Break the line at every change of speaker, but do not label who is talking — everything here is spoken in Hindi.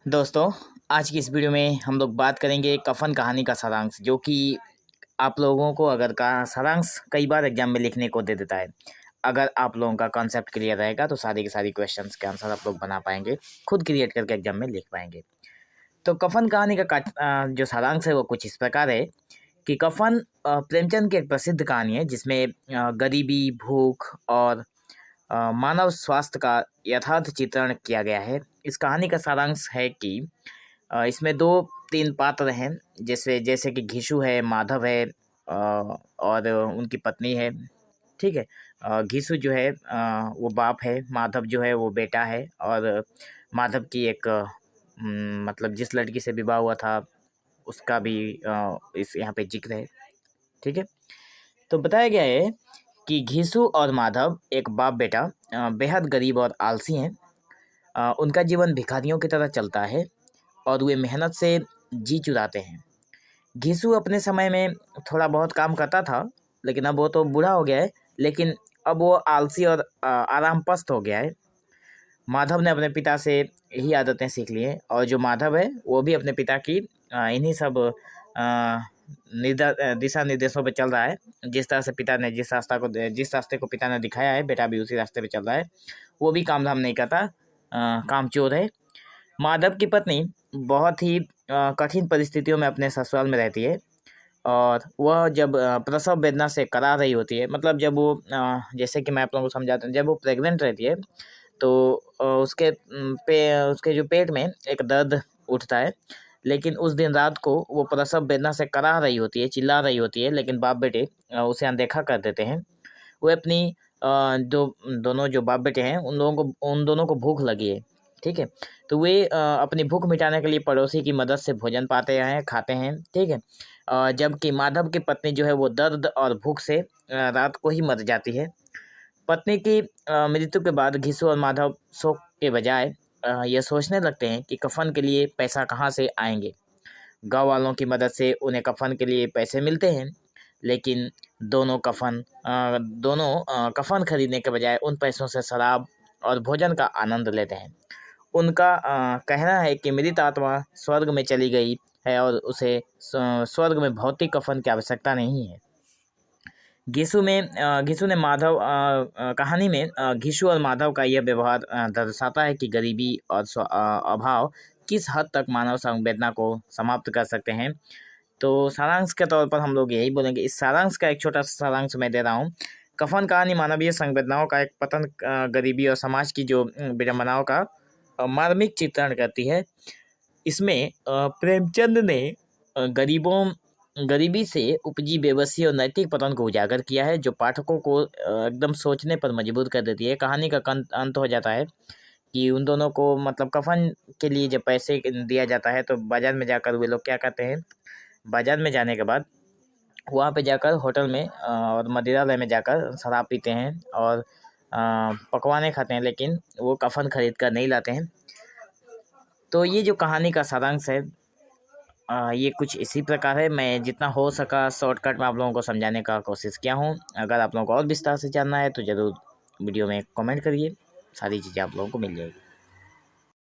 दोस्तों, आज की इस वीडियो में हम लोग बात करेंगे कफन कहानी का सारांश, जो कि आप लोगों को अगर का सारांश कई बार एग्जाम में लिखने को दे देता है। अगर आप लोगों का कॉन्सेप्ट क्लियर रहेगा तो सारी की सारी क्वेश्चंस के आंसर आप लोग बना पाएंगे, खुद क्रिएट करके एग्जाम में लिख पाएंगे। तो कफन कहानी का जो सारांश है वो कुछ इस प्रकार है कि कफन प्रेमचंद की एक प्रसिद्ध कहानी है, जिसमें गरीबी, भूख और मानव स्वास्थ्य का यथार्थ चित्रण किया गया है। इस कहानी का सारांश है कि इसमें 2-3 पात्र हैं, जैसे जैसे कि घीसू है, माधव है और उनकी पत्नी है। ठीक है। घीसू जो है वो बाप है, माधव जो है वो बेटा है, और माधव की एक मतलब जिस लड़की से विवाह हुआ था उसका भी इस यहाँ पे जिक्र है। ठीक है। तो बताया गया है कि घीसू और माधव एक बाप बेटा बेहद गरीब और आलसी हैं। उनका जीवन भिखारियों की तरह चलता है और वे मेहनत से जी चुराते हैं। घीसू अपने समय में थोड़ा बहुत काम करता था, लेकिन अब वो तो बूढ़ा हो गया है, लेकिन अब वो आलसी और आरामपस्त हो गया है। माधव ने अपने पिता से यही आदतें सीख ली हैं, और जो माधव है वो भी अपने पिता की इन्हीं सब दिशा निर्देशों पे चल रहा है। जिस तरह से पिता ने जिस रास्ते को पिता ने दिखाया है, बेटा भी उसी रास्ते पे चल रहा है। वो भी काम धाम नहीं करता, कामचोर है। माधव की पत्नी बहुत ही कठिन परिस्थितियों में अपने ससुराल में रहती है, और वह जब प्रसव वेदना से करा रही होती है, मतलब जब वो जैसे कि मैं आप लोगों को समझाता हूँ, जब वो प्रेग्नेंट रहती है तो उसके जो पेट में एक दर्द उठता है। लेकिन उस दिन रात को वो प्रसव वेदना से करा रही होती है, चिल्ला रही होती है, लेकिन बाप बेटे उसे अनदेखा कर देते हैं। वो अपनी दोनों जो बाप बेटे हैं उन दोनों को भूख लगी है। ठीक है। तो वे अपनी भूख मिटाने के लिए पड़ोसी की मदद से भोजन पाते हैं, खाते हैं। ठीक है। जबकि माधव की पत्नी जो है वो दर्द और भूख से रात को ही मर जाती है। पत्नी की मृत्यु के बाद घीसू और माधव शोक के बजाय यह सोचने लगते हैं कि कफन के लिए पैसा कहाँ से आएंगे। गांव वालों की मदद से उन्हें कफन के लिए पैसे मिलते हैं, लेकिन दोनों कफन खरीदने के बजाय उन पैसों से शराब और भोजन का आनंद लेते हैं। उनका कहना है कि मृत आत्मा स्वर्ग में चली गई है और उसे स्वर्ग में भौतिक कफन की आवश्यकता नहीं है। घीसू ने कहानी में घीसू और माधव का यह व्यवहार दर्शाता है कि गरीबी और अभाव किस हद तक मानव संवेदना को समाप्त कर सकते हैं। तो सारांश के तौर पर हम लोग यही बोलेंगे। इस सारांश का एक छोटा सा सारांश मैं दे रहा हूँ। कफन कहानी मानवीय संवेदनाओं का एक पतन, गरीबी और समाज की जो विडंबनाओं का मार्मिक चित्रण करती है। इसमें प्रेमचंद ने गरीबी से उपजी बेबसी और नैतिक पतन को उजागर किया है, जो पाठकों को एकदम सोचने पर मजबूर कर देती है। कहानी का अंत हो जाता है कि उन दोनों को मतलब कफन के लिए जब पैसे दिया जाता है तो बाजार में जाकर वे लोग क्या करते हैं, बाजार में जाने के बाद वहाँ पे जाकर होटल में और मदिरालय में जाकर शराब पीते हैं और पकवाने खाते हैं, लेकिन वो कफन खरीद कर नहीं लाते हैं। तो ये जो कहानी का सारांश है ये कुछ इसी प्रकार है। मैं जितना हो सका शॉर्टकट में आप लोगों को समझाने का कोशिश किया हूँ। अगर आप लोगों को और विस्तार से जानना है तो ज़रूर वीडियो में कमेंट करिए, सारी चीज़ें आप लोगों को मिल जाएगी।